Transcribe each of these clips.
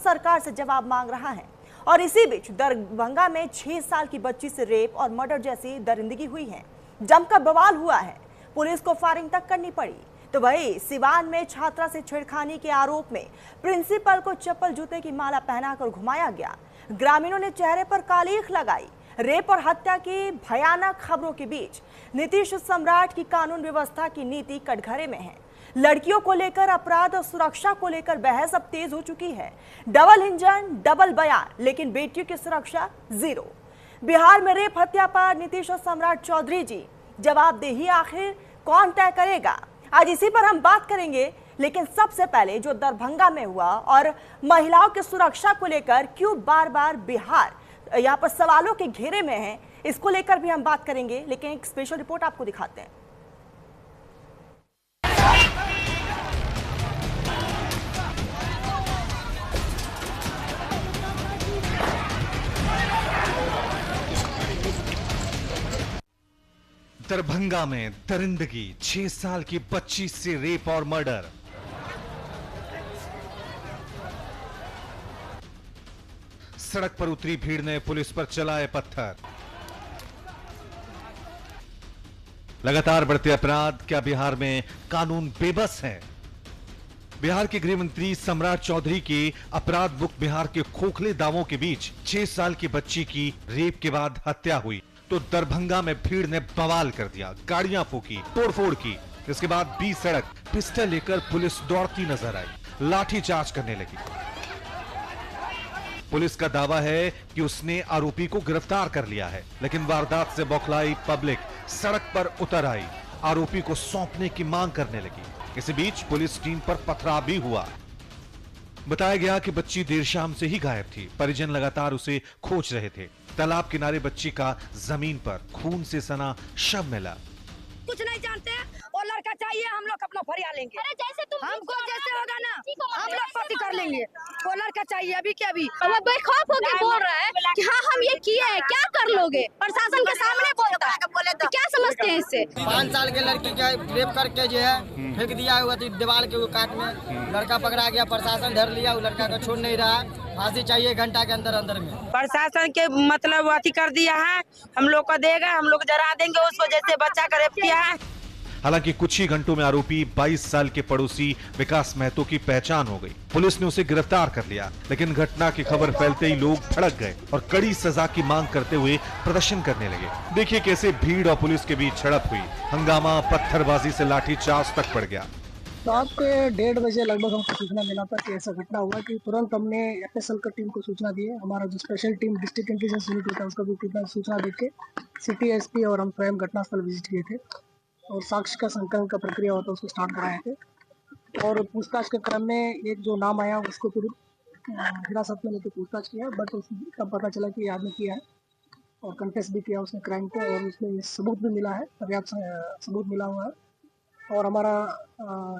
सरकार से जवाब मांग रहा है। और इसी बीच दरभंगा में 6 साल की बच्ची से रेप और मर्डर जैसी दरिंदगी हुई है। जमकर बवाल हुआ है, पुलिस को फायरिंग तक करनी पड़ी। तो वही सिवान में छात्रा से छेड़खानी के आरोप में प्रिंसिपल को चप्पल जूते की माला पहनाकर घुमाया गया। ग्रामीणों ने चेहरे पर कालीख लगाई। रेप और हत्या की भयानक खबरों के बीच नीतीश सम्राट की कानून व्यवस्था की नीति कटघरे में है। लड़कियों को लेकर अपराध और सुरक्षा को लेकर बहस अब तेज हो चुकी है। डबल इंजन डबल बयान, लेकिन बेटियों की सुरक्षा जीरो। बिहार में रेप हत्या पर नीतीश और सम्राट चौधरी जी जवाबदेही आखिर कौन तय करेगा, आज इसी पर हम बात करेंगे। लेकिन सबसे पहले जो दरभंगा में हुआ और महिलाओं की सुरक्षा को लेकर क्यों बार बार बिहार यहाँ पर सवालों के घेरे में है, इसको लेकर भी हम बात करेंगे। लेकिन एक स्पेशल रिपोर्ट आपको दिखाते हैं। दरभंगा में दरिंदगी, 6 साल की बच्ची से रेप और मर्डर। सड़क पर उतरी भीड़ ने पुलिस पर चलाए पत्थर। लगातार बढ़ते अपराध, क्या बिहार में कानून बेबस है? बिहार के गृह मंत्री सम्राट चौधरी के अपराध मुक्त बिहार के खोखले दावों के बीच 6 साल की बच्ची की रेप के बाद हत्या हुई तो दरभंगा में भीड़ ने बवाल कर दिया, गाड़ियां फूकी, तोड़फोड़ की। इसके बाद बीच सड़क पिस्टल लेकर पुलिस दौड़ती नजर आई, लाठीचार्ज करने लगी। पुलिस का दावा है कि उसने आरोपी को गिरफ्तार कर लिया है, लेकिन वारदात से बौखलाई पब्लिक सड़क पर उतर आई, आरोपी को सौंपने की मांग करने लगी। इसी बीच पुलिस टीम पर पथराव भी हुआ। बताया गया कि बच्ची देर शाम से ही गायब थी। परिजन लगातार उसे खोज रहे थे। तालाब किनारे बच्ची का जमीन पर खून से सना शव मिला। कुछ नहीं जानते हैं, वो लड़का चाहिए, हम लोग अपना फरिया लेंगे। अरे जैसे तुम हमको जैसे होगा ना हम लोग पार्टी कर लेंगे। वो लड़का चाहिए अभी के अभी। वो बेखौफ होके बोल रहा है कि हाँ हम ये किए हैं, क्या कर लोगे? प्रशासन के सामने बोलता है, तो क्या समझते हैं इससे? 5 साल के लड़की का रेप करके जो है फेंक दिया हुआ थी दीवार के काट में। लड़का पकड़ा गया, प्रशासन धर लिया, वो लड़का को छोड़ नहीं रहा। फांसी चाहिए घंटा के अंदर अंदर में। प्रशासन के मतलब अति कर दिया है, हम लोग को देगा, हम लोग जरा देंगे उसको जैसे बच्चा का रेप किया है। हालांकि कुछ ही घंटों में आरोपी 22 साल के पड़ोसी विकास महतो की पहचान हो गई। पुलिस ने उसे गिरफ्तार कर लिया, लेकिन घटना की खबर फैलते ही लोग भड़क गए और कड़ी सजा की मांग करते हुए प्रदर्शन करने लगे। देखिए कैसे भीड़ और पुलिस के बीच झड़प हुई, हंगामा, पत्थरबाजी से लाठीचार्ज तक पड़ गया। रात के 1:30 बजे लगभग हमको सूचना मिला था कि ऐसा घटना हुआ कि तुरंत हमने एफएसएल की टीम को सूचना दी है। हमारा जो special team district intelligence unit होता है उसको भी सूचना देके सिटी एसपी और हम स्वयं घटनास्थल विजिट किए थे और साक्ष्य का संकलन का प्रक्रिया होता है उसको स्टार्ट कराए थे। और पूछताछ के क्रम में एक जो नाम आया उसको फिर हिरासत में लेकर पूछताछ किया, बट उसका पता चला कि ये आदमी किया है और कन्फेस भी किया उसने क्राइम को और उसमें सबूत भी मिला है, पर्याप्त सबूत मिला हुआ है। और हमारा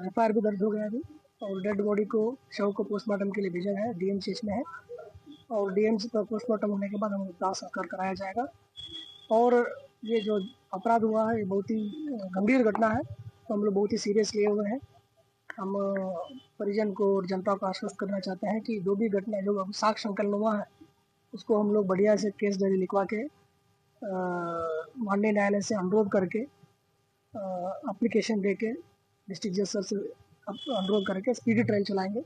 एफआईआर भी दर्ज हो गया अभी और डेड बॉडी को शव को पोस्टमार्टम के लिए भेजा गया है, डीएमसीएच में है और डीएमसी पर पोस्टमार्टम होने के बाद हम दाह संस्कार कराया जाएगा। और ये जो अपराध हुआ है ये बहुत ही गंभीर घटना है, तो हम लोग बहुत ही सीरियस लिए हुए हैं। हम परिजन को और जनता को आश्वस्त करना चाहते हैं कि जो भी घटना जो साक्ष्य संकलन हुआ है उसको हम लोग बढ़िया से केस डायरी लिखवा के माननीय न्यायालय से अनुरोध करके एप्लीकेशन दे के डिस्ट्रिक्ट जज सर से अनुरोध करके स्पीडी ट्रायल चलाएंगे,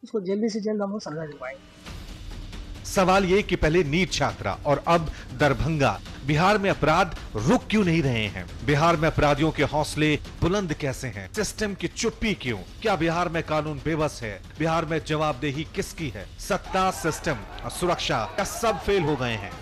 उसको जल्दी से जल्द हम लोग सजा दिलवाएंगे। सवाल ये कि पहले नीट छात्रा और अब दरभंगा, बिहार में अपराध रुक क्यों नहीं रहे हैं? बिहार में अपराधियों के हौसले बुलंद कैसे हैं? सिस्टम की चुप्पी क्यों? क्या बिहार में कानून बेबस है? बिहार में जवाबदेही किसकी है? सत्ता, सिस्टम और सुरक्षा क्या सब फेल हो गए हैं?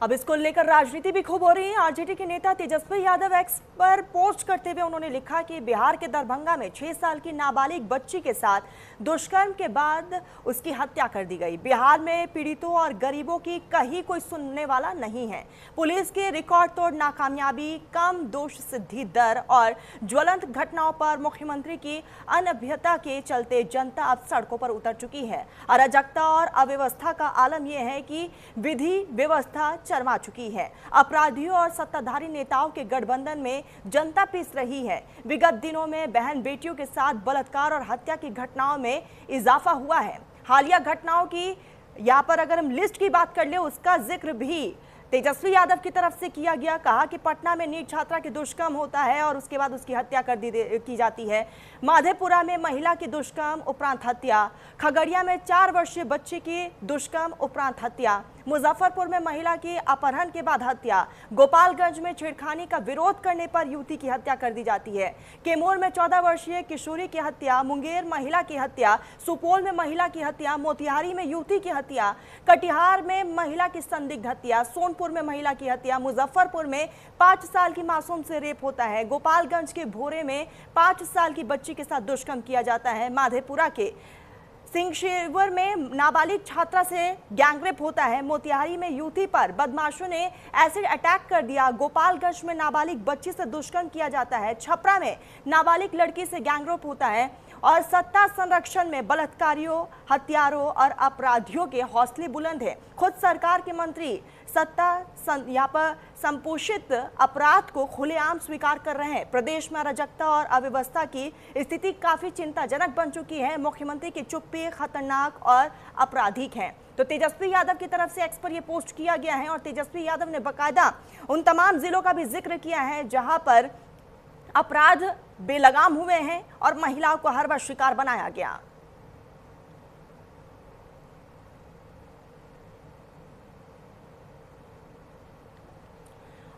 अब इसको लेकर राजनीति भी खूब हो रही है। आरजेडी के नेता तेजस्वी यादव एक्स पर पोस्ट करते हुए उन्होंने लिखा कि बिहार के दरभंगा में 6 साल की नाबालिग बच्ची के साथ दुष्कर्म के बाद उसकी हत्या कर दी गई। बिहार में पीड़ितों और गरीबों की कहीं कोई सुनने वाला नहीं है। पुलिस के रिकॉर्ड तोड़ नाकामयाबी, कम दोष सिद्धि दर और ज्वलंत घटनाओं पर मुख्यमंत्री की अनभियता के चलते जनता अब सड़कों पर उतर चुकी है। अराजकता और अव्यवस्था का आलम यह है कि विधि व्यवस्था चरमा चुकी है। अपराधियों और सत्ताधारी नेताओं के गठबंधन में जनता पिस रही है। विगत दिनों में बहन बेटियों के साथ बलात्कार और हत्या की घटनाओं में इजाफा हुआ है। हालिया घटनाओं की यहाँ पर अगर हम लिस्ट की बात कर ले, उसका जिक्र भी तेजस्वी यादव की तरफ से किया गया। कहा कि पटना में नीट छात्रा की दुष्कर्म होता है और उसके बाद उसकी हत्या की जाती है। माधेपुरा में महिला की दुष्कर्म उपरांत हत्या, खगड़िया में 4 वर्षीय बच्ची की दुष्कर्म उपरांत हत्या, मुजफ्फरपुर में महिला की अपहरण के बाद हत्या, गोपालगंज में छेड़खानी का विरोध करने पर युवती की हत्या कर दी जाती है, कैमूर में 14 वर्षीय किशोरी की हत्या, मुंगेर महिला की हत्या, सुपौल में महिला की हत्या, मोतिहारी में युवती की हत्या, कटिहार में महिला की संदिग्ध हत्या, सोनपुर में महिला की हत्या, मुजफ्फरपुर में 5 साल की मासूम से रेप होता है, गोपालगंज के भोरे में 5 साल की बच्ची के साथ दुष्कर्म किया जाता है, माधेपुरा के सिंहशेवर में नाबालिग छात्रा से गैंगरेप होता है, मोतिहारी में युवती पर बदमाशों ने एसिड अटैक कर दिया, गोपालगंज में नाबालिग बच्ची से दुष्कर्म किया जाता है, छपरा में नाबालिग लड़की से गैंगरेप होता है और सत्ता संरक्षण में बलात्कारियों, हत्यारों और अपराधियों के हौसले बुलंद है। खुद सरकार के मंत्री यहाँ पर संपोषित अपराध को खुलेआम स्वीकार कर रहे हैं। प्रदेश में अराजकता और अव्यवस्था की स्थिति काफी चिंताजनक बन चुकी है। मुख्यमंत्री की चुप्पी खतरनाक और आपराधिक है। तो तेजस्वी यादव की तरफ से एक्स पर यह पोस्ट किया गया है और तेजस्वी यादव ने बाकायदा उन तमाम जिलों का भी जिक्र किया है जहां पर अपराध बेलगाम हुए हैं और महिलाओं को हर बार शिकार बनाया गया।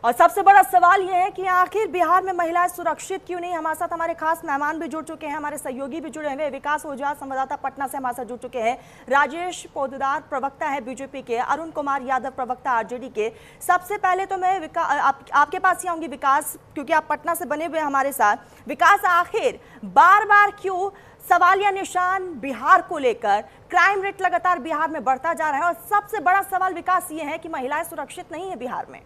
और सबसे बड़ा सवाल यह है कि आखिर बिहार में महिलाएं सुरक्षित क्यों नहीं। हमारे साथ हमारे खास मेहमान भी जुड़ चुके हैं, हमारे सहयोगी भी जुड़े हुए। विकास ओझा संवाददाता पटना से हमारे साथ जुड़ चुके हैं, राजेश पोद्दार प्रवक्ता है बीजेपी के, अरुण कुमार यादव प्रवक्ता आरजेडी के। सबसे पहले तो मैं आपके पास ही आऊंगी विकास, क्योंकि आप पटना से बने हुए हमारे साथ। विकास, आखिर बार बार क्यों सवालिया निशान बिहार को लेकर, क्राइम रेट लगातार बिहार में बढ़ता जा रहा है और सबसे बड़ा सवाल विकास ये है कि महिलाएं सुरक्षित नहीं है बिहार में।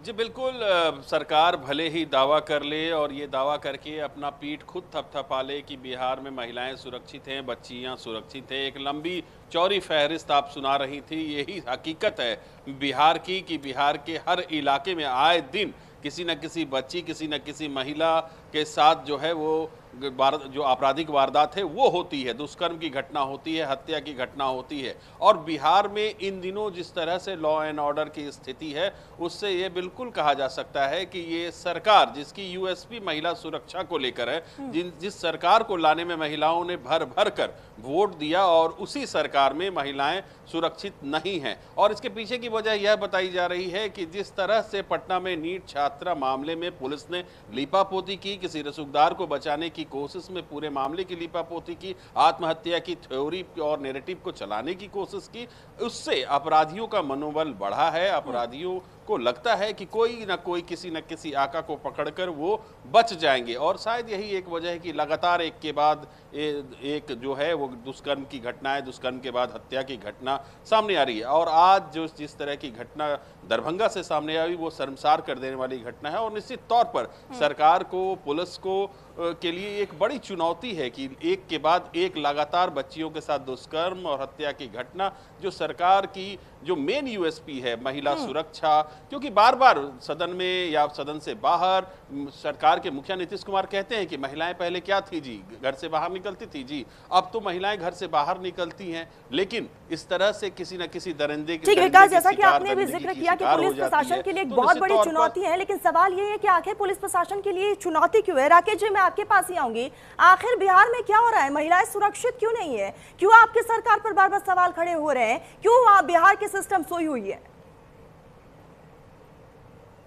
जी बिल्कुल, सरकार भले ही दावा कर ले और ये दावा करके अपना पीठ खुद थपथपा ले कि बिहार में महिलाएं सुरक्षित हैं, बच्चियां सुरक्षित हैं। एक लंबी चौड़ी फहरिस्त आप सुना रही थी। यही हकीकत है बिहार की कि बिहार के हर इलाके में आए दिन किसी न किसी बच्ची, किसी न किसी महिला के साथ जो है वो जो आपराधिक वारदात है वो होती है, दुष्कर्म की घटना होती है, हत्या की घटना होती है। और बिहार में इन दिनों जिस तरह से लॉ एंड ऑर्डर की स्थिति है उससे ये बिल्कुल कहा जा सकता है कि ये सरकार जिसकी यूएसपी महिला सुरक्षा को लेकर है, जिस सरकार को लाने में महिलाओं ने भर भर कर वोट दिया और उसी सरकार में महिलाएं सुरक्षित नहीं हैं। और इसके पीछे की वजह यह बताई जा रही है कि जिस तरह से पटना में नीट छात्रा मामले में पुलिस ने लीपापोती की, किसी रसूखदार को बचाने की कोशिश में पूरे मामले की लीपापोती की, आत्महत्या की थ्योरी और नैरेटिव को चलाने की कोशिश की, उससे अपराधियों का मनोबल बढ़ा है। अपराधियों को लगता है कि कोई ना कोई किसी न किसी आका को पकड़कर वो बच जाएंगे और शायद यही एक वजह है कि लगातार एक के बाद एक जो है वो दुष्कर्म की घटनाएं, दुष्कर्म के बाद हत्या की घटना सामने आ रही है। और आज जो जिस तरह की घटना दरभंगा से सामने आई वो शर्मसार कर देने वाली घटना है और निश्चित तौर पर सरकार को, पुलिस को के लिए एक बड़ी चुनौती है कि एक के बाद एक लगातार बच्चियों के साथ दुष्कर्म और हत्या की घटना, जो सरकार की जो मेन यूएसपी है महिला सुरक्षा, क्योंकि बार बार सदन में या सदन से बाहर सरकार के मुखिया नीतीश कुमार कहते हैं कि महिलाएं पहले क्या थी जी, घर से बाहर निकलती थी जी, अब तो महिलाएं घर से बाहर निकलती हैं। लेकिन इस तरह से किसी न किसी दरिंदे ठीक विकास, जैसा कि आपने भी जिक्र किया कि पुलिस प्रशासन के लिए एक बहुत बड़ी चुनौती है, लेकिन सवाल ये है कि आखिर पुलिस प्रशासन के लिए चुनौती क्यों है। राकेश जी, मैं आपके पास ही आऊंगी। आखिर बिहार में क्या हो रहा है, महिलाएं सुरक्षित क्यों नहीं है, क्यों आपकी सरकार पर बार बार सवाल खड़े हो रहे हैं, क्यों बिहार की सिस्टम सोई हुई है?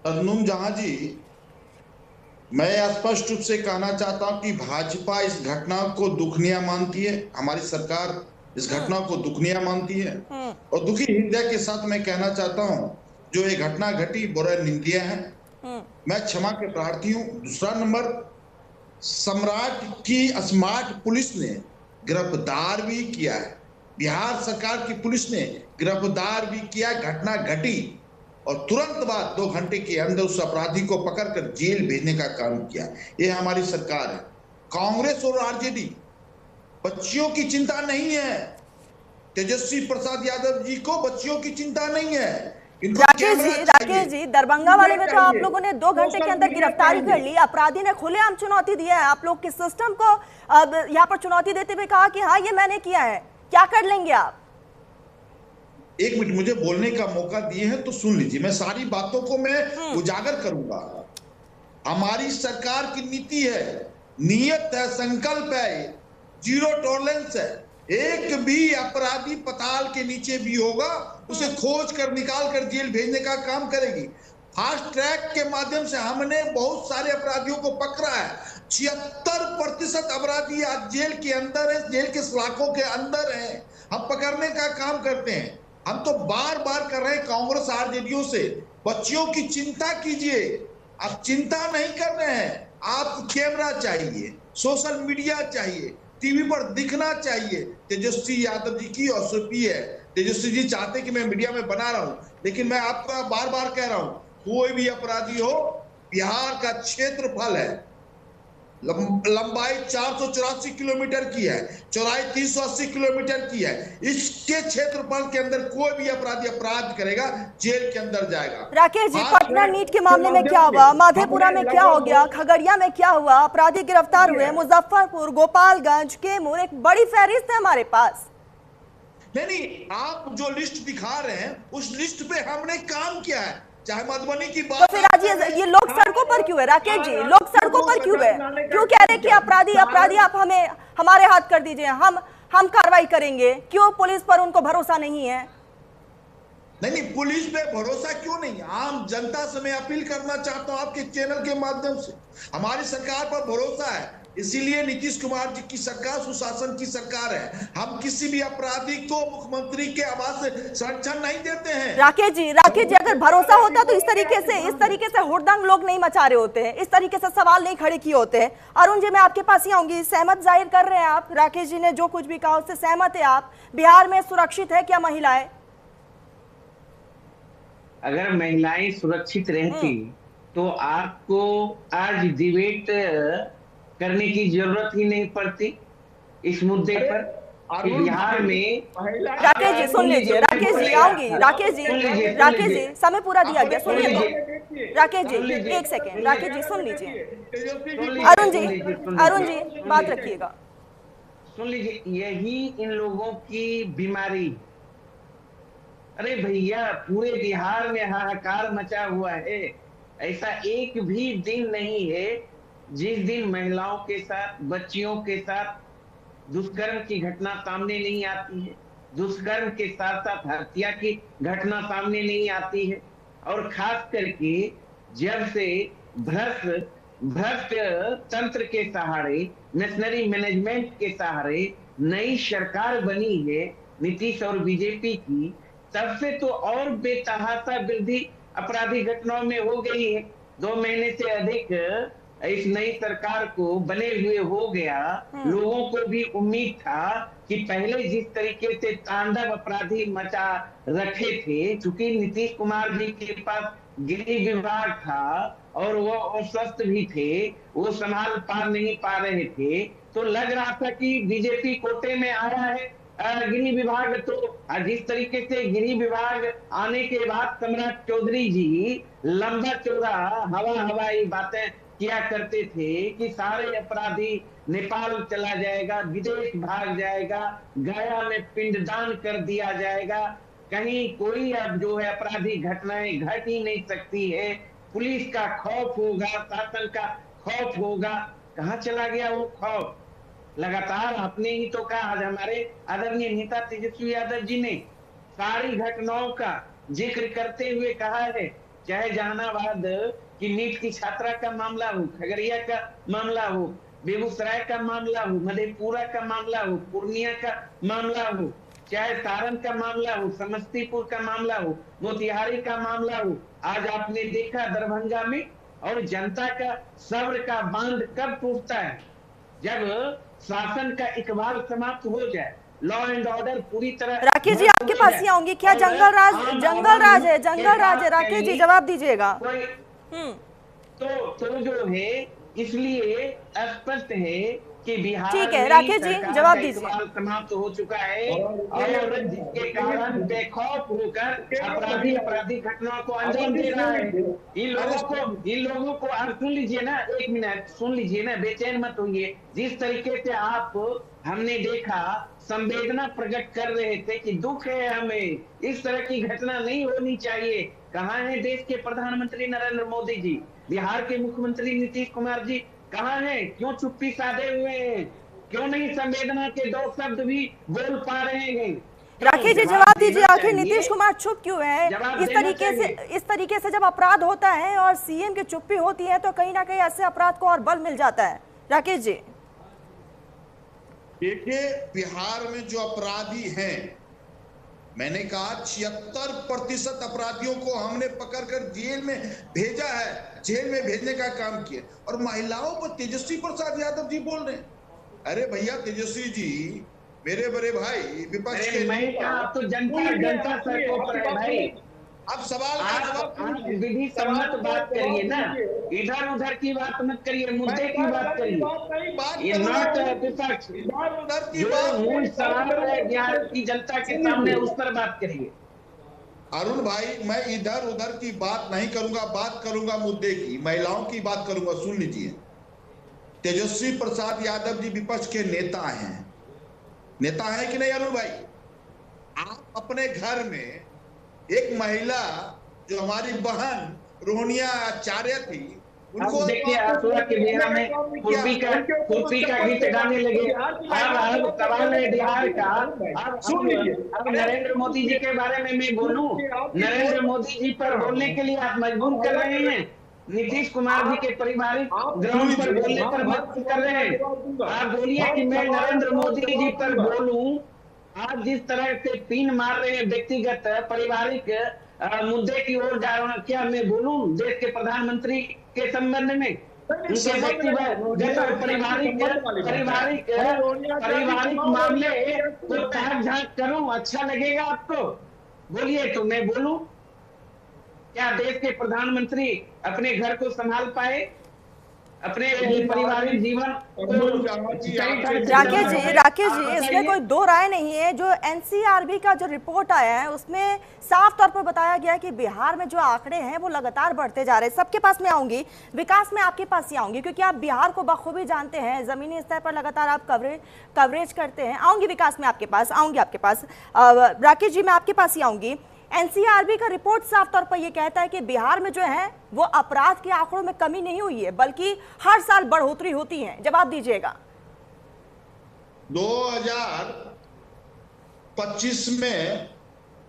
तरन्नुम जहां जी, मैं स्पष्ट रूप से कहना चाहता हूं कि भाजपा इस घटना को दुखनीय मानती है, हमारी सरकार इस घटना को दुखनीय मानती है और दुखी हृदय के साथ मैं कहना चाहता हूं जो ये घटना घटी बड़ा निंदनीय है। मैं क्षमा के प्रार्थी हूं। दूसरा नंबर, सम्राट की स्मार्ट पुलिस ने गिरफ्तार भी किया है, बिहार सरकार की पुलिस ने गिरफ्तार भी किया, घटना घटी और तुरंत बाद 2 घंटे के अंदर उस अपराधी को पकड़कर जेल भेजने का काम किया। यह हमारी सरकार है। कांग्रेस और आरजेडी बच्चियों की चिंता नहीं है, तेजस्वी प्रसाद यादव जी को बच्चियों की चिंता नहीं है। राकेश जी, दरभंगा वाले में तो आप लोगों ने 2 घंटे के अंदर गिरफ्तारी कर ली। अपराधी ने खुलेआम चुनौती दी है आप लोग के सिस्टम को, यहाँ पर चुनौती देते हुए कहा कि हाँ ये मैंने किया है। क्या कर लेंगे आप? एक मिनट मुझे बोलने का मौका दिए हैं तो सुन लीजिए, मैं सारी बातों को मैं उजागर करूंगा। हमारी सरकार की नीति है, नियत है, संकल्प है, जीरो टॉलरेंस है। एक भी अपराधी पताल के नीचे भी होगा उसे खोज कर निकाल कर जेल भेजने का काम करेगी। फास्ट ट्रैक के माध्यम से हमने बहुत सारे अपराधियों को पकड़ा है। 76% अपराधी आज जेल के अंदर है, जेल के सलाखों के अंदर है। हम पकड़ने का काम करते हैं। हम तो बार बार कर रहे हैं कांग्रेस आरजेडी से, बच्चियों की चिंता कीजिए। आप चिंता नहीं कर रहे हैं, आप कैमरा चाहिए, सोशल मीडिया चाहिए, टीवी पर दिखना चाहिए। तेजस्वी यादव जी की एसओपी है। तेजस्वी जी चाहते कि मैं मीडिया में बना रहा हूं, लेकिन मैं आपको बार बार कह रहा हूं, कोई भी अपराधी हो, बिहार का क्षेत्रफल है, लंबाई 484 किलोमीटर की है, चौड़ाई 380 किलोमीटर की है। इसके क्षेत्रफल के अंदर कोई भी अपराधी अपराध करेगा जेल के अंदर जाएगा। राकेश जी, पटना नीट के मामले में क्या हुआ? माधेपुरा में क्या हो गया? खगड़िया में क्या हुआ? अपराधी गिरफ्तार हुए। मुजफ्फरपुर, गोपालगंज, कैमूर, एक बड़ी फहरिस्त है हमारे पास। नहीं, आप जो लिस्ट दिखा रहे हैं उस लिस्ट पे हमने काम किया है। चाहे मधुबनी की बात, तो फिर आज ये लोग सड़कों पर क्यों है? राकेश जी, लोग सड़कों पर क्यों है? क्यों कह रहे हैं कि अपराधी आप हमें हमारे हाथ कर दीजिए, हम कार्रवाई करेंगे? क्यों पुलिस पर उनको भरोसा नहीं है? नहीं, पुलिस पे भरोसा क्यों नहीं? आम जनता से मैं अपील करना चाहता हूं आपके चैनल के माध्यम से, हमारी सरकार पर भरोसा है। इसीलिए नीतीश कुमार जी की सरकार सुशासन की सरकार है। हम किसी भी अपराधी को मुख्यमंत्री के आवास से संरक्षण नहीं देते हैं। राकेश जी, अगर भरोसा होता तो इस तरीके से हुड़दंग लोग नहीं मचा रहे होते हैं, इस तरीके से सवाल नहीं खड़े किए होते हैं। अरुण जी, मैं आपके पास ही आऊंगी। सहमत जाहिर कर रहे हैं आप? राकेश जी ने जो कुछ भी कहा उससे सहमत है आप? बिहार में सुरक्षित है क्या महिलाएं? अगर महिलाएं सुरक्षित रहती तो आपको आज डिबेट करने की जरूरत ही नहीं पड़ती इस मुद्दे पर। बिहार में राकेश जी सुन लीजिए, राकेश जी आऊंगी, राकेश जी समय पूरा दिया गया, सुनिए तो। राकेश जी एक सेकेंड, राकेश जी सुन लीजिए। अरुण जी बात रखिएगा। सुन लीजिए, यही इन लोगों की बीमारी। अरे भैया, पूरे बिहार में हाहाकार मचा हुआ है। ऐसा एक भी दिन नहीं है जिस दिन महिलाओं के साथ, बच्चियों के साथ दुष्कर्म की घटना सामने नहीं आती है। दुष्कर्म के साथ साथ हत्या की घटना सामने नहीं आती है। और खास करके जब से भ्रष्ट तंत्र के सहारे, मिशनरी मैनेजमेंट के सहारे नई सरकार बनी है नीतीश और बीजेपी की, तब से तो और बेतहाशा वृद्धि अपराधी घटनाओं में हो गई है। 2 महीने से अधिक इस नई सरकार को बने हुए हो गया। लोगों को भी उम्मीद था कि पहले जिस तरीके से तांडव अपराधी मचा रखे थे, चूंकि नीतीश कुमार जी के पास गृह विभाग था और वो अस्वस्थ भी थे, वो संभाल नहीं पा रहे थे, तो लग रहा था कि बीजेपी कोटे में आया है गृह विभाग। तो जिस तरीके से गृह विभाग आने के बाद सम्राट चौधरी जी लंबा चौड़ा हवाई बातें किया करते थे कि सारे अपराधी नेपाल चला जाएगा, विदेश भाग जाएगा, गया में पिंडदान कर दिया जाएगा, कहीं कोई अब जो है अपराधी घटनाएं घट ही नहीं सकती है, पुलिस का खौफ होगा, शासन का खौफ होगा। कहाँ चला गया वो खौफ? लगातार आपने ही तो कहा, आज हमारे आदरणीय नेता तेजस्वी यादव जी ने सारी घटनाओं का जिक्र करते हुए कहा है, चाहे जहानाबाद कि नीट की छात्रा का मामला हो, खगड़िया का मामला हो, बेगूसराय का मामला हो, मधेपुरा का मामला हो, पूर्णिया का मामला हो, चाहे सारण का मामला हो, समस्तीपुर का मामला हो, मोतिहारी का मामला हो। आज आपने देखा दरभंगा में। और जनता का सब्र का बांध कब टूटता है? जब शासन का इकबाल समाप्त हो जाए, लॉ एंड ऑर्डर पूरी तरह। राकेश जी आपके पास ही आऊंगी। क्या जंगल राज है? राकेश जी जवाब दीजिएगा। तो जो है, इसलिए स्पष्ट है कि बिहार ठीक है, में राकेश जी, सरकार जवाब का दीजिए। इकबाल समाप्त हो चुका है और जिसके कारण बेखौफ होकर अपराधी आपराधिक घटनाओं को अंजाम दे रहा है। इन लोगों को आप सुन लीजिए ना, 1 मिनट सुन लीजिए ना, बेचैन मत होइए। जिस तरीके से आप हमने देखा संवेदना प्रकट कर रहे थे कि दुख है हमें, इस तरह की घटना नहीं होनी चाहिए। कहाँ है देश के प्रधानमंत्री नरेंद्र मोदी जी, बिहार के मुख्यमंत्री नीतीश कुमार जी कहाँ हैं? क्यों चुप्पी साधे हुए हैं? क्यों नहीं संवेदना के 2 शब्द भी बोल पा रहे हैं? राकेश जी जवाब दीजिए, आखिर नीतीश कुमार चुप क्यों है? इस तरीके से जब अपराध होता है और सीएम की चुप्पी होती है तो कहीं ना कहीं ऐसे अपराध को और बल मिल जाता है। राकेश जी देखिए, बिहार में जो अपराधी हैं, मैंने कहा 76% अपराधियों को हमने पकड़कर जेल में भेजा है, जेल में भेजने का काम किया। और महिलाओं पर तेजस्वी प्रसाद यादव जी बोल रहे हैं। अरे भैया तेजस्वी जी, मेरे बड़े भाई विपक्ष के तो जनता सड़कों पर है भाई। अब सवाल आप विधि सम्मत बात करिए ना, इधर उधर की बात मत करिए, मुद्दे की बात करिए। ये नॉट विपक्ष, जो मूल सवाल है बिहार की जनता के सामने उस पर बात करिए। अरुण भाई, मैं इधर उधर की बात नहीं करूंगा, बात करूंगा मुद्दे की, महिलाओं की बात करूंगा। सुन लीजिए, तेजस्वी प्रसाद यादव जी विपक्ष के नेता हैं, नेता है कि नहीं अरुण भाई? आप अपने घर में एक महिला जो हमारी बहन रोहनिया आचार्य थी, उनको देखिए आप के बिहार में खुरपी का गीत गाने लगे। अब सवाल है बिहार का। अब नरेंद्र मोदी जी के बारे में मैं बोलूं, नरेंद्र मोदी जी पर बोलने के लिए आप मजबूर कर रहे हैं। नीतीश कुमार जी के पारिवारिक ग्राउंड पर बोलने पर मजबूर कर रहे हैं। आप बोलिए कि मैं नरेंद्र मोदी जी पर बोलूं। आप जिस तरह से पिन मार रहे हैं व्यक्तिगत पारिवारिक मुद्दे की ओर जा रहे हैं, क्या मैं बोलूं देश के प्रधानमंत्री के संबंध में? उनके व्यक्तिगत पारिवारिक मामले को ताक झांक करूं, अच्छा लगेगा आपको? बोलिए तो मैं बोलूं। क्या देश के प्रधानमंत्री अपने घर को संभाल पाए, अपने पारिवारिक जीवन? राकेश जी इसमें कोई दो राय नहीं है। जो एनसीआरबी का जो रिपोर्ट आया है उसमें साफ तौर पर बताया गया है कि बिहार में जो आंकड़े हैं वो लगातार बढ़ते जा रहे हैं। सबके पास मैं आऊंगी, विकास में आपके पास ही आऊंगी क्योंकि आप बिहार को बखूबी जानते हैं, जमीनी स्तर पर लगातार आप कवरेज करते हैं। आऊंगी विकास में आपके पास, आऊंगी आपके पास। राकेश जी मैं आपके पास ही आऊंगी। एनसीआरबी का रिपोर्ट साफ तौर पर यह कहता है कि बिहार में जो है वो अपराध के आंकड़ों में कमी नहीं हुई है, बल्कि हर साल बढ़ोतरी होती है। जवाब दीजिएगा। 2025 में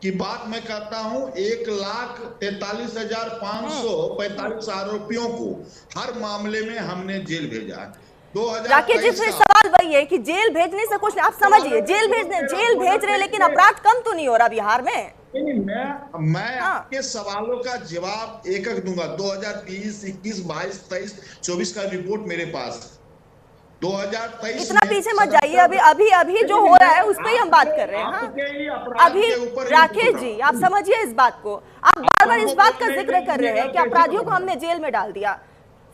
की बात मैं करता हूं, 1,43,545 आरोपियों को हर मामले में हमने जेल भेजा है। राकेश जी फिर सवाल वही है कि जेल भेजने से कुछ, आप समझिए, जेल भेज रहे लेकिन अपराध कम तो नहीं हो रहा बिहार में। मैं आपके सवालों का जवाब एक दूंगा। 2020, 21, 22, 23, 24 का रिपोर्ट मेरे पास। 2023 इतना पीछे मत जाइए, अभी जो हो रहा है उस पर ही हम बात कर रहे हैं। अभी राकेश जी आप समझिए इस बात को, आप बार बार इस बात का जिक्र कर रहे हैं कि अपराधियों को हमने जेल में डाल दिया,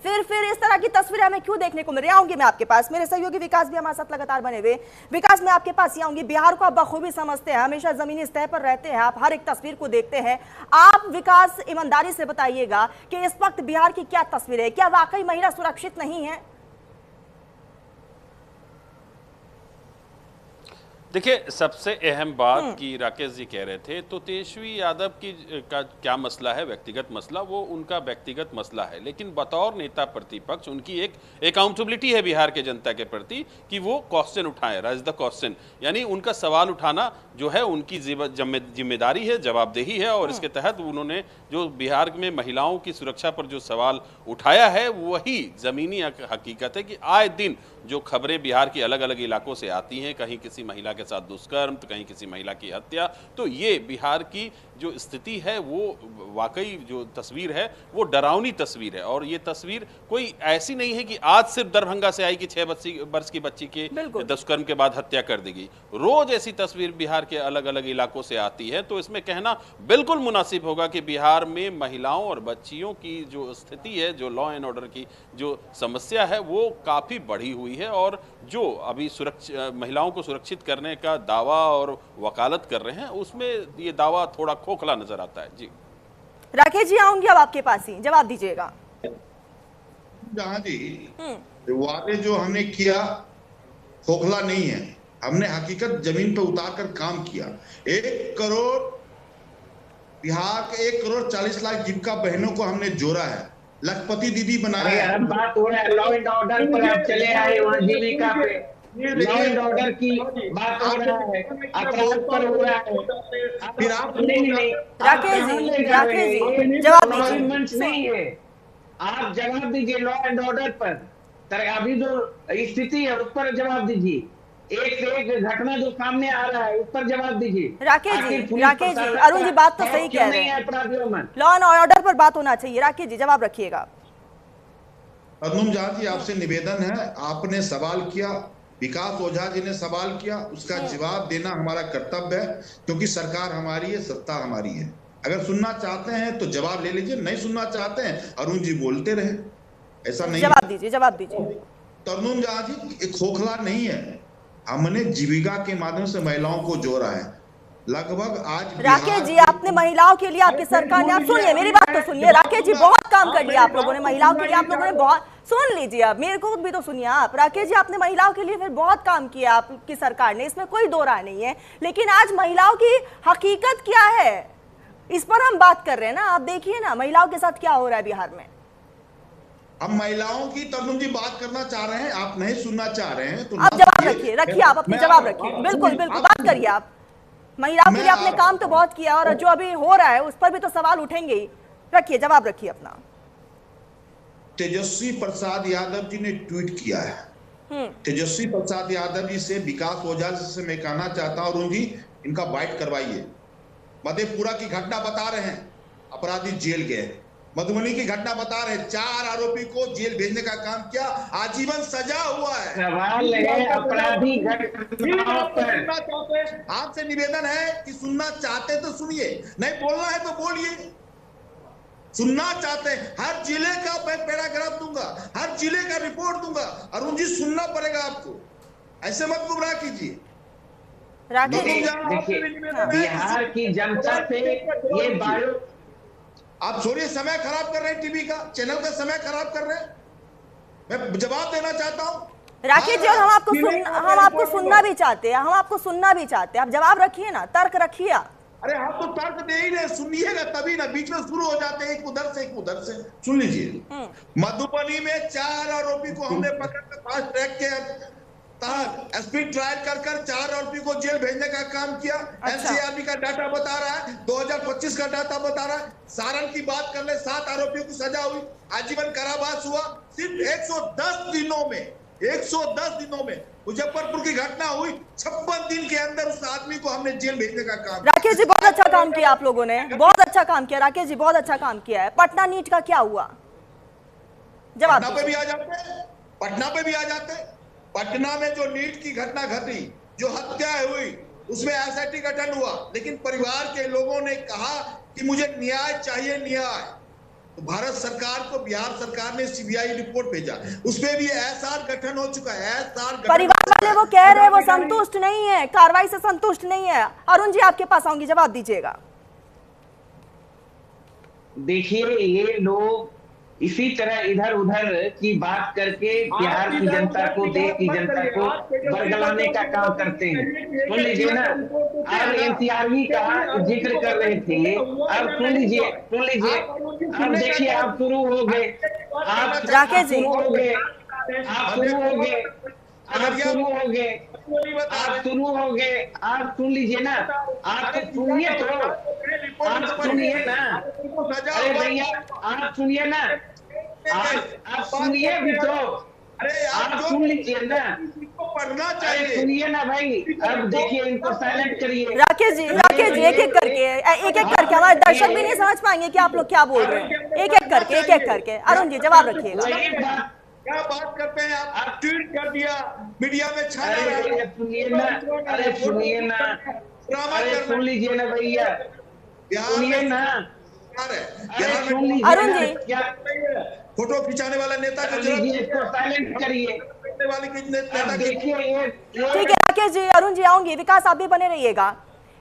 फिर इस तरह की तस्वीरें हमें क्यों देखने को मिल रही है? आऊंगी मैं आपके पास, मेरे सहयोगी विकास भी हमारे साथ लगातार बने हुए। विकास मैं आपके पास ही आऊंगी। बिहार को आप बखूबी समझते हैं, हमेशा जमीनी स्तर पर रहते हैं, आप हर एक तस्वीर को देखते हैं। आप विकास ईमानदारी से बताइएगा कि इस वक्त बिहार की क्या तस्वीर है? क्या वाकई महिला सुरक्षित नहीं है? देखिए, सबसे अहम बात कि राकेश जी कह रहे थे, तो तेजस्वी यादव की का क्या मसला है, व्यक्तिगत मसला, वो उनका व्यक्तिगत मसला है। लेकिन बतौर नेता प्रतिपक्ष उनकी एक अकाउंटेबिलिटी है बिहार के जनता के प्रति कि वो क्वेश्चन उठाएं, राइज द क्वेश्चन, यानी उनका सवाल उठाना जो है उनकी जिम्मेदारी है, जवाबदेही है। और इसके तहत उन्होंने जो बिहार में महिलाओं की सुरक्षा पर जो सवाल उठाया है वही जमीनी हकीकत है कि आए दिन जो खबरें बिहार के अलग अलग इलाकों से आती हैं, कहीं किसी महिला के साथ दुष्कर्म तो कहीं किसी महिला की हत्या, तो ये बिहार की जो स्थिति है वो वाकई जो तस्वीर है वो डरावनी तस्वीर है। और ये तस्वीर कोई ऐसी नहीं है कि आज सिर्फ दरभंगा से आई कि 6 वर्ष की बच्ची के दुष्कर्म के बाद हत्या कर दी गई। रोज ऐसी तस्वीर बिहार के अलग अलग इलाकों से आती है। तो इसमें कहना बिल्कुल मुनासिब होगा कि बिहार में महिलाओं और बच्चियों की जो स्थिति है, जो लॉ एंड ऑर्डर की जो समस्या है वो काफी बढ़ी हुई है। और जो अभी महिलाओं को सुरक्षित करने का दावा और वकालत कर रहे हैं उसमें ये दावा थोड़ा खोखला नजर आता है। जी राकेश जी, आऊंगी अब आपके पास ही, जवाब दीजिएगा। जहां जी वादे जो हमने किया खोखला नहीं है, हमने हकीकत जमीन पे उतार कर काम किया। 1 करोड़ बिहार के 1 करोड़ 40 लाख जीविका बहनों को हमने जोड़ा है, लखपति दीदी बनाया है। बात हो रहा है लॉ एंड ऑर्डर पर, आप चले आए वहाँ जीविका पे, लॉ एंड ऑर्डर की बात हो रहा है, अपराध पर हो रहा है। फिर आप नहीं राकेश जी जवाब दीजिए। नहीं है, आप जवाब दीजिए लॉ एंड ऑर्डर पर। अभी जो स्थिति है उस पर जवाब दीजिए। एक से एक घटना जो सामने आ रहा है उस पर जवाब दीजिए। राकेश जी अरुण जी बात तो सही कह रहे हैं, लॉ एंड ऑर्डर पर बात होना चाहिए। राकेश जी जवाब रखिएगा। अरुण झा जी आपसे निवेदन है, आपने सवाल किया, विकास ओझा जी ने सवाल किया, उसका जवाब देना हमारा कर्तव्य है, क्योंकि सरकार हमारी है, सत्ता हमारी है। अगर सुनना चाहते हैं तो जवाब ले लीजिए, नहीं सुनना चाहते हैं अरुण जी बोलते रहे, ऐसा नहीं। जवाब दीजिए, जवाब दीजिए। तरुण झा जी खोखला नहीं है, हमने जीविका के माध्यम से महिलाओं को जोड़ा है। लगभग आज राकेश जी आपने महिलाओं के लिए, आपकी सरकार ने, आप सुनिए मेरी बात तो सुनिए। राकेश जी बहुत काम कर लिया आप लोगों ने महिलाओं के लिए, आप लोगों ने बहुत, सुन लीजिए अब मेरे को भी तो सुनिए आप। राकेश जी आपने महिलाओं के लिए फिर बहुत काम किया आपकी सरकार ने, इसमें कोई दो राय नहीं है। लेकिन आज महिलाओं की हकीकत क्या है इस पर हम बात कर रहे हैं ना। आप देखिए ना महिलाओं के साथ क्या हो रहा है बिहार में। हम महिलाओं की तरुण जी बात करना चाह रहे हैं, आप नहीं सुनना चाह रहे हैं तो आप जवाब रखिए आप अपने जवाब रखिए। बिल्कुल बिल्कुल बात करिए आप। महिलाओं के लिए आपने काम तो बहुत किया और जो अभी हो रहा है उस पर भी तो सवाल उठेंगे ही। रखिए, जवाब रखिए अपना। तेजस्वी प्रसाद यादव जी ने ट्वीट किया है। तेजस्वी प्रसाद यादव जी से, विकास ओझा से मैं कहना चाहता हूं, अरुण जी इनका बाइट करवाइए। मधेपुरा की घटना बता रहे हैं, अपराधी जेल गए। मधुबनी की घटना बता रहे, 4 आरोपी को जेल भेजने का काम किया, आजीवन सजा हुआ है। सवाल है अपराधी घटनाओं पर। आपसे निवेदन है कि सुनना चाहते तो सुनिए, नहीं बोलना है तो बोलिए। सुनना चाहते हैं, हर जिले का मैं पैराग्राफ दूंगा, हर जिले का रिपोर्ट दूंगा। अरुण जी सुनना पड़ेगा आपको, ऐसे मत गुमराह कीजिए। देखिए बिहार की जनता से ये बायो, आप छोड़िए, समय खराब कर रहे हैं, टीवी का चैनल का समय खराब कर रहे हैं। मैं जवाब देना चाहता हूं राकेश जी, और हम आपको सुनना भी चाहते हैं, हम आपको सुनना भी चाहते हैं। आप जवाब रखिए ना, तर्क रखिए। अरे हम तो तर्क दे ही रहे, सुनिएगा तभी ना, बीच में शुरू हो जाते हैं एक उधर से एक उधर से। सुन लीजिए, मधुबनी में 4 आरोपी को हमने पकड़ कर फास्ट ट्रैक के तहत स्पीड ट्रायल कर 4 आरोपी को जेल भेजने का काम किया। एनसीआरबी का डाटा बता रहा है, 2025 का डाटा बता रहा है। सारण की बात कर ले, 7 आरोपियों की सजा हुई, आजीवन कारावास हुआ। सिर्फ 110 दिनों में मुजफ्फरपुर की घटना हुई, 56 दिन के अंदर उस आदमी को हमने जेल भेजने का काम। राकेश जी बहुत अच्छा काम किया आप लोगों ने, बहुत अच्छा काम किया। राकेश जी बहुत अच्छा काम किया है। पटना नीट का क्या हुआ, जवाब। पटना पे भी आ जाते। पटना में जो नीट की घटना घटी, जो हत्या हुई, उसमें एसआईटी गठन हुआ, लेकिन परिवार के लोगों ने कहा कि मुझे न्याय चाहिए, न्याय। तो भारत सरकार को बिहार सरकार ने सीबीआई रिपोर्ट भेजा, उसमें भी एसआर गठन हो चुका है। परिवार वाले वो कह रहे हैं वो संतुष्ट नहीं है, कार्रवाई से संतुष्ट नहीं है। अरुण जी आपके पास आऊंगी, जवाब दीजिएगा। देखिए ये लोग इसी तरह इधर उधर की बात करके बिहार की जनता को, देश की जनता को बरगलाने का काम करते हैं। सुन लीजिए ना, आप एनसीआरबी का जिक्र कर रहे थे, अब सुन लीजिए। अब देखिए आप शुरू हो गए, राकेश जी आप सुन लीजिए ना, आप सुनिए तो, आप सुनिए ना। अरे भैया आप सुनिए ना, आप सुनिए भी तो, अरे आप यार सुन लीजिए ना, इसको पढ़ना अरे चाहिए। सुनिए ना भाई, अब देखिए इनको साइलेंट करिए। राकेश जी एक एक करके हमारे दर्शक भी नहीं समझ पाएंगे कि आप लोग क्या बोल रहे हैं। एक एक करके अरुण जी जवाब रखिएगा। क्या बात करते हैं आप? ट्वीट कर दिया, मीडिया में छाया अरे रहा। भैया सुनिए ना, अरे सुनिए ना, अरे सुन लीजिए ना भैया, सुनिए ना, अरे सुन लीजिए अरुण ना, जी। क्या फोटो खिंचाने वाला नेता कर लीजिए, इसको साइलेंट करिए। वाली अब देखिए ये ठीक है राकेश जी, अरुण जी आऊंगी, विकास आप भी बने रहिएगा।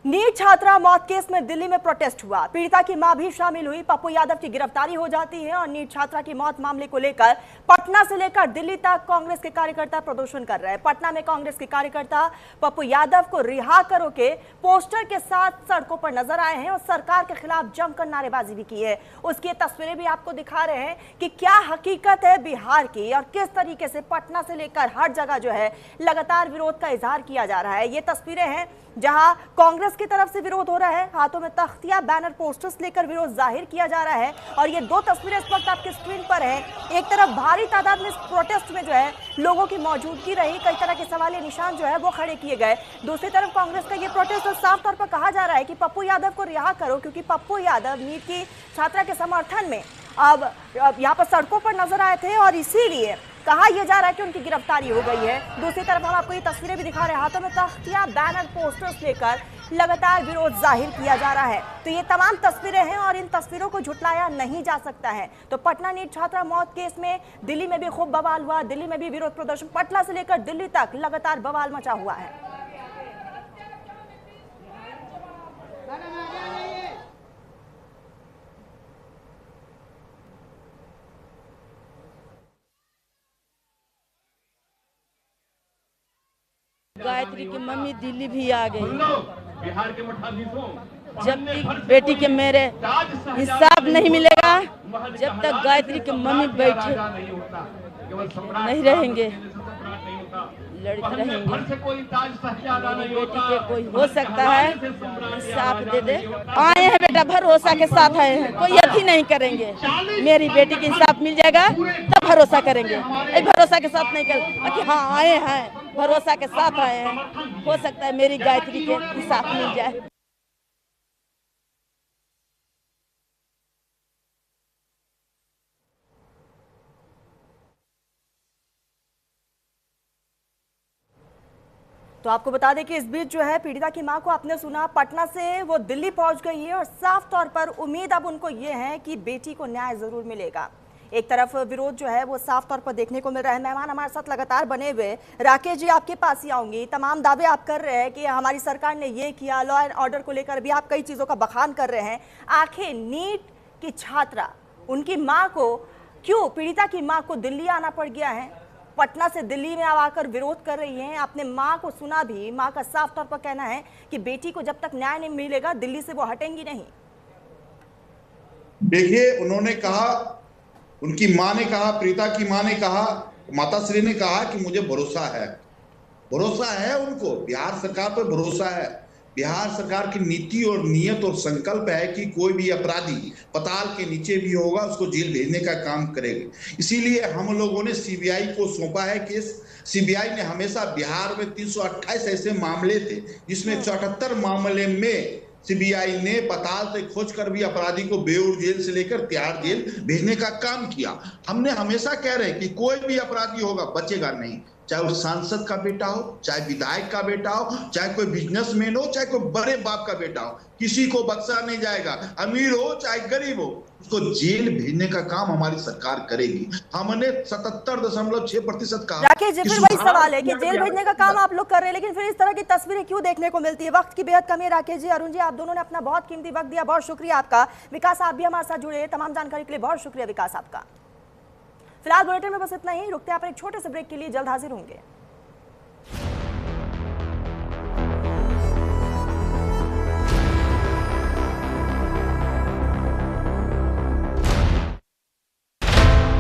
नीट छात्रा मौत केस में दिल्ली में प्रोटेस्ट हुआ, पीड़िता की मां भी शामिल हुई, पप्पू यादव की गिरफ्तारी हो जाती है और नीट छात्रा की मौत मामले को लेकर पटना से लेकर दिल्ली तक कांग्रेस के कार्यकर्ता प्रदर्शन कर रहे हैं। पटना में कांग्रेस के कार्यकर्ता पप्पू यादव को रिहा करो के पोस्टर के साथ सड़कों पर नजर आए हैं और सरकार के खिलाफ जमकर नारेबाजी भी की है। उसकी तस्वीरें भी आपको दिखा रहे हैं कि क्या हकीकत है बिहार की और किस तरीके से पटना से लेकर हर जगह जो है लगातार विरोध का इजहार किया जा रहा है। ये तस्वीरें हैं जहां कांग्रेस की तरफ से विरोध हो रहा है, हाथों में तख्तियां बैनर पोस्टर्स लेकर विरोध जाहिर किया जा रहा है। और ये दो तस्वीरें इस वक्त आपकी स्क्रीन पर हैं। एक तरफ भारी तादाद में इस प्रोटेस्ट में जो है लोगों की मौजूदगी रही, कई तरह के सवालिया निशान जो है वो खड़े किए गए। दूसरी तरफ कांग्रेस का ये प्रोटेस्ट साफ तौर पर कहा जा रहा है कि पप्पू यादव को रिहा करो, क्योंकि पप्पू यादव नीट की छात्रा के समर्थन में अब यहाँ पर सड़कों पर नजर आए थे और इसीलिए कहा यह जा रहा है कि उनकी गिरफ्तारी हो गई है। दूसरी तरफ हम आपको ये तस्वीरें भी दिखा रहे हैं, हाथों में तख्तियां बैनर पोस्टर्स लेकर लगातार विरोध जाहिर किया जा रहा है। तो ये तमाम तस्वीरें हैं और इन तस्वीरों को झुटलाया नहीं जा सकता है। तो पटना नीट छात्रा मौत केस में दिल्ली में भी खूब बवाल हुआ, दिल्ली में भी विरोध प्रदर्शन, पटना से लेकर दिल्ली तक लगातार बवाल मचा हुआ है। गायत्री की मम्मी दिल्ली भी आ गई। बिहार के मठाधीशों, जब तक बेटी के मेरे इंसाफ नहीं मिलेगा, जब तक गायत्री की मम्मी बैठे नहीं रहेंगे, लड़ते रहेंगे। बेटी के कोई हो सकता है इंसाफ दे दे। आए हैं बेटा, भरोसा के साथ आए हैं, कोई अथी नहीं करेंगे। मेरी बेटी के इंसाफ मिल जाएगा तब भरोसा करेंगे, भरोसा के साथ नहीं कर। हाँ आए हैं, भरोसा के साथ आए हैं, हो सकता है मेरी गायत्री के इंसाफ मिल जाए। तो आपको बता दें कि इस बीच जो है पीड़िता की मां को आपने सुना, पटना से वो दिल्ली पहुंच गई है और साफ तौर पर उम्मीद अब उनको ये है कि बेटी को न्याय जरूर मिलेगा। एक तरफ विरोध जो है वो साफ तौर पर देखने को मिल रहा है। मेहमान हमारे साथ लगातार बने हुए, राकेश जी आपके पास ही आऊंगी। तमाम दावे आप कर रहे हैं कि हमारी सरकार ने ये किया, लॉ एंड ऑर्डर को लेकर भी आप कई चीज़ों का बखान कर रहे हैं। आखिर नीट की छात्रा, उनकी माँ को क्यों, पीड़िता की माँ को दिल्ली आना पड़ गया है? पटना से दिल्ली में अब आकर विरोध कर रही हैं। आपने माँ को सुना भी, माँ का साफ तौर पर कहना है कि बेटी को जब तक न्याय नहीं मिलेगा दिल्ली से वो हटेंगी नहीं। देखिए, उन्होंने कहा, उनकी मां ने कहा, प्रीता की मां ने कहा, माताश्री ने कहा कि मुझे भरोसा है उनको, बिहार सरकार पर भरोसा है। बिहार सरकार की नीति और नियत और संकल्प है कि कोई भी अपराधी पताल के नीचे भी होगा उसको जेल भेजने का काम करेगी। इसीलिए हम लोगों ने सीबीआई को सौंपा है केस। सीबीआई ने हमेशा बिहार में 328 ऐसे मामले थे जिसमें 178 मामले में सीबीआई ने पताल से खोज कर भी अपराधी को बेऊर जेल से लेकर तिहाड़ जेल भेजने का काम किया। हमने हमेशा कह रहे हैं कि कोई भी अपराधी होगा बचेगा नहीं, चाहे वो सांसद का बेटा हो, चाहे विधायक का बेटा हो, चाहे कोई बिजनेसमैन हो, चाहे कोई बड़े बाप का बेटा हो, किसी को बख्शा नहीं जाएगा। अमीर हो चाहे गरीब हो, उसको जेल भेजने का काम हमारी सरकार करेगी। हमने 77.6% कहा। राकेश जी, फिर वही सवाल है कि जेल भेजने का काम आप लोग कर रहे हैं, लेकिन फिर इस तरह की तस्वीरें क्यों देखने को मिलती है? वक्त की बेहद कमी है राकेश जी। अरुण जी, आप दोनों ने अपना बहुत कीमती वक्त दिया, बहुत शुक्रिया आपका। विकास, आप भी हमारे साथ जुड़े, तमाम जानकारी के लिए बहुत शुक्रिया विकास आपका। फिलहाल बुलेटिन में बस इतना ही, रुकते हैं आप एक छोटे से ब्रेक के लिए, जल्द हाजिर होंगे।